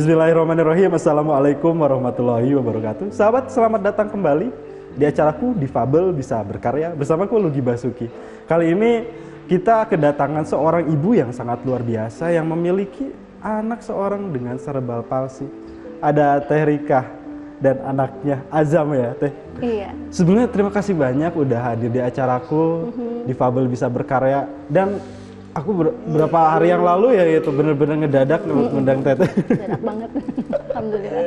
Bismillahirrahmanirrahim. Assalamualaikum warahmatullahi wabarakatuh. Sahabat, selamat datang kembali di acaraku Difabel Bisa Berkarya bersamaku Lugi Basuki. Kali ini kita kedatangan seorang ibu yang sangat luar biasa yang memiliki anak seorang dengan cerebral palsy. Ada Teh Rika dan anaknya Azam ya, Teh. Iya. Sebenarnya terima kasih banyak udah hadir di acaraku Difabel Bisa Berkarya, dan aku beberapa hari yang lalu ya itu bener-bener ngedadak ngundang Teteh. Enak banget. Alhamdulillah.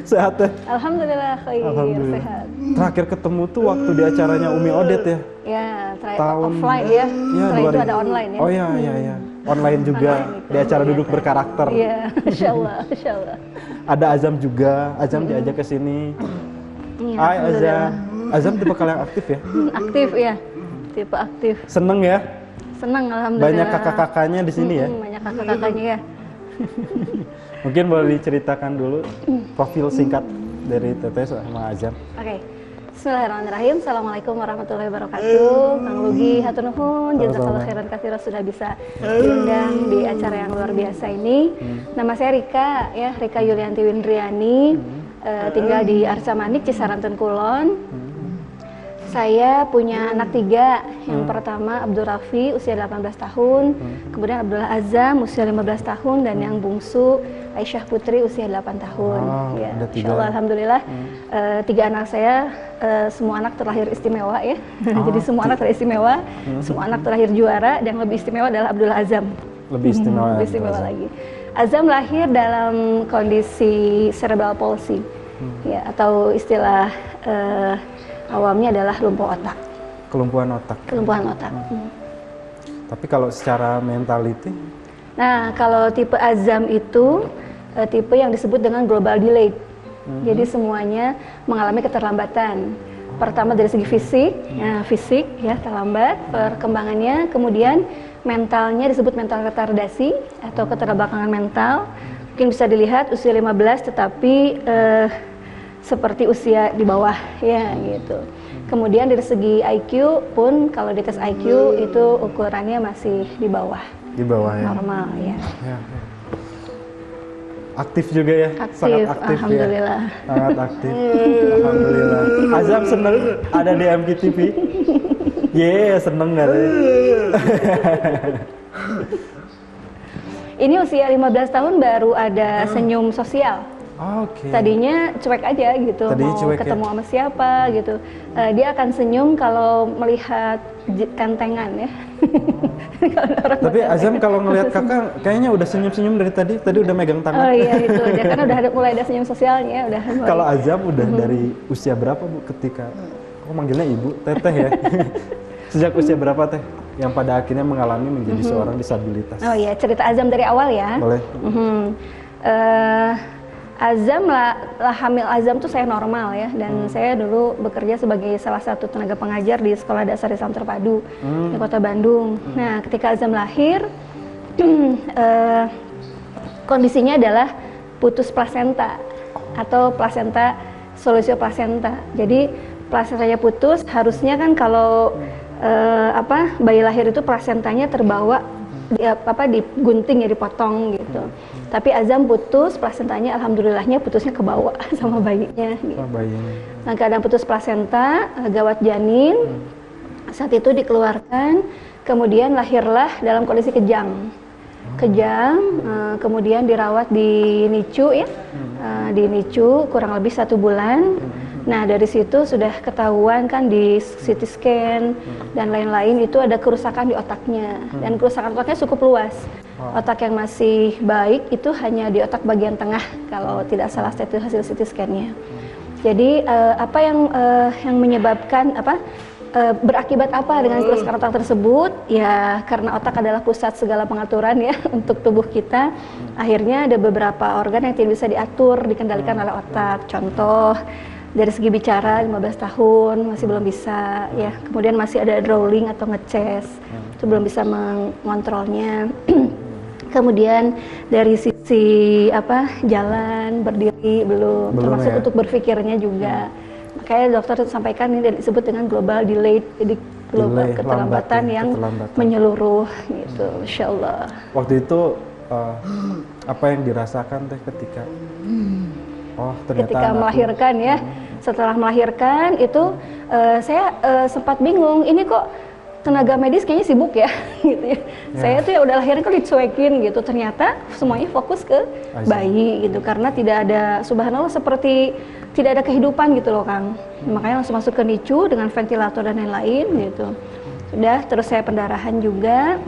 Sehat Teh? Alhamdulillah khair, Alhamdulillah. sehat. Terakhir ketemu tuh waktu di acaranya Umi Odet ya. Ya, terakhir Tahun offline ya. ya, Setelah itu ada online ya. Oh iya iya. Online juga Online itu, di acara biasa. duduk berkarakter. Iya, insyaallah, insyaallah. Ada Azam juga, Azam diajak ke sini. Iya, Hai Azam. alhamdulillah. Azam tipe kalian aktif ya? Aktif ya. Tipe aktif. Seneng ya? Senang alhamdulillah. Banyak kakak-kakaknya di sini ya? Banyak kakak-kakaknya ya. Mungkin boleh diceritakan dulu profil singkat dari Teteh sama Azam. Oke. Bismillahirrahmanirrahim. Assalamualaikum warahmatullahi wabarakatuh. Kang Lugi, hatur nuhun, jazakallahu khairan katsiran sudah bisa diundang di acara yang luar biasa ini. Nama saya Rika ya, Rika Yulianti Windriani. Tinggal di Arca Manik, Cisaranten Kulon. Saya punya anak 3. Yang pertama Abdul Rafi usia 18 tahun, kemudian Abdullah Azam usia 15 tahun, dan yang bungsu Aisyah Putri usia 8 tahun. Wow, Ya, ada 3. insyaallah alhamdulillah. 3 anak saya semua anak terlahir istimewa ya. Jadi semua anak terlahir istimewa, semua anak terlahir juara, dan yang lebih istimewa adalah Abdullah Azam. Lebih istimewa. Lebih istimewa lagi. Azam lahir dalam kondisi cerebral palsy, ya, atau istilah awamnya adalah lumpuh otak. Kelumpuhan otak. Kelumpuhan otak. Tapi kalau secara mentality? Nah, kalau tipe Azam itu tipe yang disebut dengan global delayed. Jadi semuanya mengalami keterlambatan. Pertama dari segi fisik, fisik ya terlambat perkembangannya. Kemudian mentalnya disebut mental retardasi atau keterbelakangan mental. Mungkin bisa dilihat usia 15 tetapi seperti usia di bawah ya gitu. Kemudian dari segi IQ pun kalau di tes IQ itu ukurannya masih di bawah. Di bawah ya. Normal ya. Ya. Aktif juga ya. Aktif, Sangat aktif alhamdulillah. ya. Sangat aktif. Alhamdulillah. Azam seneng ada di MKTV. Seneng gak deh. Ini usia 15 tahun baru ada senyum sosial. Oke. Tadinya cuek aja gitu, Tadinya mau cuek, ketemu ya? sama siapa gitu. Dia akan senyum kalau melihat tentengan ya. Kalau orang Tapi bertentangan. Azam kalau ngelihat kakak kayaknya udah senyum-senyum dari tadi. Tadi udah megang Oh tangan. iya itu, dia kan udah mulai ada senyum sosialnya, udah mulai. Kalau Azam udah dari usia berapa Bu ketika aku manggilnya Ibu, Teteh ya? Sejak usia berapa Teh yang pada akhirnya mengalami menjadi seorang disabilitas? Oh iya, cerita Azam dari awal ya. Boleh. Azam hamil Azam tuh saya normal ya, dan saya dulu bekerja sebagai salah satu tenaga pengajar di Sekolah Dasar Islam Terpadu di Kota Bandung. Nah, ketika Azam lahir, kondisinya adalah putus plasenta atau plasenta solusio plasenta. Jadi plasentanya putus, harusnya kan kalau bayi lahir itu plasentanya terbawa digunting ya, dipotong gitu. Tapi Azam putus plasentanya, alhamdulillahnya putusnya ke bawah sama bayinya gitu. Nah, keadaan putus plasenta, gawat janin, saat itu dikeluarkan, kemudian lahirlah dalam kondisi kejang, kemudian dirawat di NICU ya, di NICU kurang lebih 1 bulan. Nah, dari situ sudah ketahuan kan di CT scan dan lain-lain itu ada kerusakan di otaknya, dan kerusakan otaknya cukup luas. Otak yang masih baik itu hanya di otak bagian tengah kalau tidak salah hasil CT scan-nya. Jadi apa yang menyebabkan berakibat apa dengan kerusakan otak tersebut? Ya karena otak adalah pusat segala pengaturan ya untuk tubuh kita. Akhirnya ada beberapa organ yang tidak bisa diatur, dikendalikan oleh otak. Contoh dari segi bicara 15 tahun masih belum bisa ya. Kemudian masih ada drawling atau ngeces, itu belum bisa mengontrolnya. Kemudian dari sisi jalan berdiri belum termasuk ya? Untuk berpikirnya juga. Makanya dokter sampaikan ini disebut dengan global delayed, jadi global keterlambatan yang menyeluruh gitu, insyaallah. Waktu itu eh, apa yang dirasakan teh ketika ternyata ketika melahirkan ya. Setelah melahirkan itu saya sempat bingung, ini kok tenaga medis kayaknya sibuk ya gitu ya. Saya tuh ya udah lahirin kok dicuekin gitu. Ternyata semuanya fokus ke bayi gitu, karena tidak ada, subhanallah, seperti tidak ada kehidupan gitu loh Kang. Makanya langsung masuk ke NICU dengan ventilator dan lain-lain gitu. Sudah, terus saya pendarahan juga.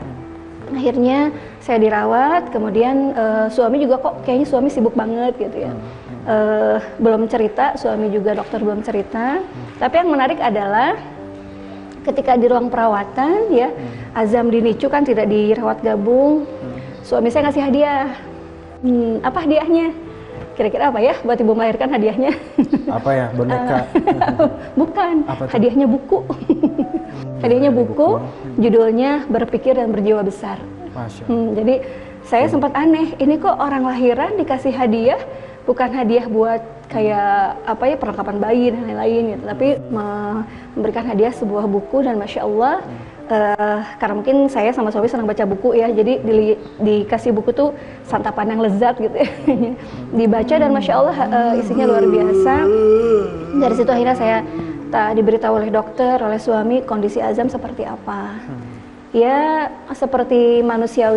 Akhirnya saya dirawat, kemudian suami juga kok kayaknya suami sibuk banget gitu ya. Belum cerita, suami juga dokter belum cerita. Tapi yang menarik adalah ketika di ruang perawatan ya, Azam di NICU kan tidak dirawat gabung. Suami saya ngasih hadiah. Apa hadiahnya? Kira-kira apa ya buat ibu melahirkan hadiahnya? Apa ya, boneka? Bukan, hadiahnya buku. Hadiahnya buku, judulnya Berpikir dan Berjiwa Besar. Jadi saya sempat aneh, ini kok orang lahiran dikasih hadiah, bukan hadiah buat kayak apa ya, perlengkapan bayi dan lain-lain gitu, tapi memberikan hadiah sebuah buku. Dan masya Allah, karena mungkin saya sama suami senang baca buku ya, jadi dikasih buku tuh santapan yang lezat gitu ya. Dibaca dan masya Allah isinya luar biasa. Dari situ akhirnya saya diberitahu oleh dokter, oleh suami, kondisi Azam seperti apa. Ya seperti manusia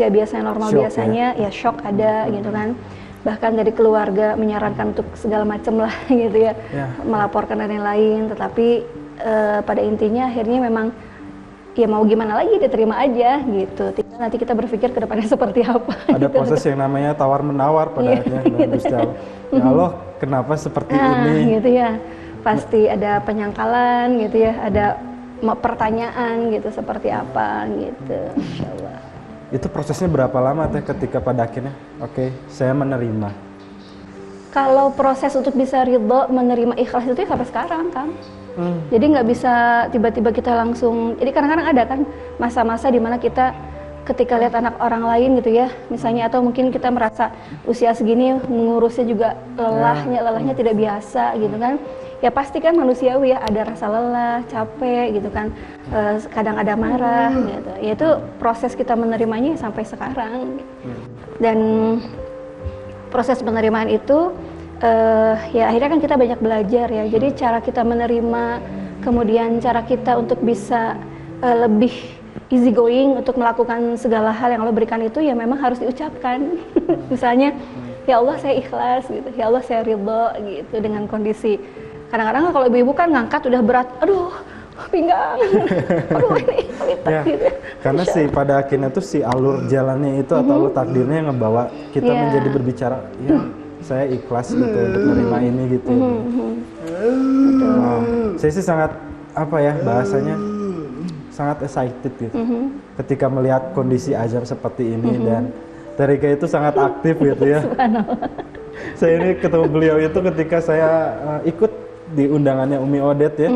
biasa, normal shock, biasanya ya shock ada gitu kan. Bahkan dari keluarga menyarankan untuk segala macam lah gitu ya, melaporkan dan lain-lain. Tetapi pada intinya akhirnya memang ya mau gimana lagi, diterima aja gitu. Tinggal nanti kita berpikir ke depannya seperti apa. Ada gitu. Proses yang namanya tawar-menawar pada akhirnya dengan Gusti Allah. Ya Allah, kenapa seperti ini? Gitu ya. Pasti ada penyangkalan gitu ya, ada pertanyaan gitu seperti apa gitu, insya Allah. Itu prosesnya berapa lama teh ketika pada akhirnya saya menerima? Kalau proses untuk bisa ridho, menerima, ikhlas itu ya sampai sekarang kan. Jadi nggak bisa tiba-tiba kita langsung, jadi kadang-kadang ada kan masa-masa dimana kita ketika lihat anak orang lain gitu ya misalnya, atau mungkin kita merasa usia segini mengurusnya juga lelahnya tidak biasa gitu kan. Ya pasti kan manusiawi ya, ada rasa lelah, capek gitu kan, kadang ada marah gitu. Ya itu proses kita menerimanya sampai sekarang. Dan proses penerimaan itu ya akhirnya kan kita banyak belajar ya. Jadi cara kita menerima, kemudian cara kita untuk bisa lebih easy going untuk melakukan segala hal yang Allah berikan itu ya memang harus diucapkan. Misalnya, ya Allah saya ikhlas gitu, ya Allah saya ridho gitu dengan kondisi. Kadang-kadang kalau ibu-ibu kan ngangkat udah berat, aduh pinggang, aduh ini gitu. Karena sih pada akhirnya tuh si alur jalannya itu atau alur takdirnya yang ngebawa kita menjadi berbicara, ya saya ikhlas gitu untuk menerima ini gitu. Saya sih sangat bahasanya sangat excited gitu ketika melihat kondisi Azam seperti ini dan Terika itu sangat aktif gitu ya. Saya ini ketemu beliau itu ketika saya ikut di undangannya Umi Odet ya.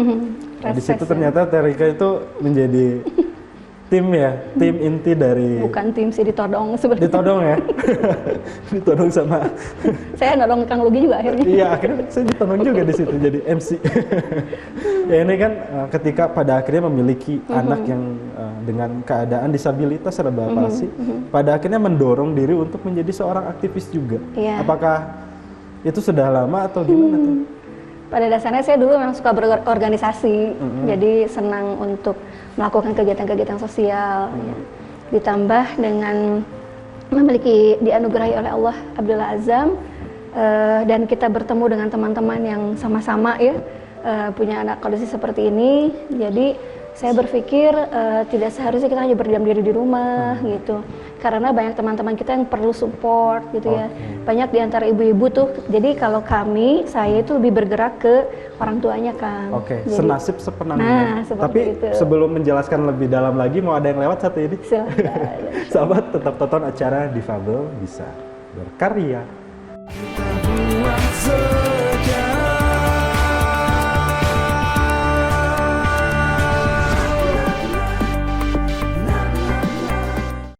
Di situ ternyata Terika itu menjadi tim inti dari. Bukan tim sih, ditodong sebenarnya. Ditodong ya. Ditodong sama. Saya nolong Kang Lugi juga akhirnya. Iya, akhirnya saya ditodong juga di situ jadi MC. Ya ini kan ketika pada akhirnya memiliki anak yang dengan keadaan disabilitas serba palsi, pada akhirnya mendorong diri untuk menjadi seorang aktivis juga. Apakah itu sudah lama atau gimana tuh? Pada dasarnya saya dulu memang suka berorganisasi, jadi senang untuk melakukan kegiatan-kegiatan sosial. Ya. Ditambah dengan memiliki dianugerahi oleh Allah Abdullah Azam, dan kita bertemu dengan teman-teman yang sama-sama punya anak kondisi seperti ini. Jadi saya berpikir tidak seharusnya kita hanya berdiam diri di rumah gitu, karena banyak teman-teman kita yang perlu support gitu ya. Banyak di antara ibu-ibu tuh, jadi kalau saya itu lebih bergerak ke orang tuanya kan. Jadi, senasib sepenangnya. Tapi itu. Sebelum menjelaskan lebih dalam lagi, mau ada yang lewat satu ini? Silahkan. Sahabat tetap tonton acara Difabel Bisa Berkarya. Kita buat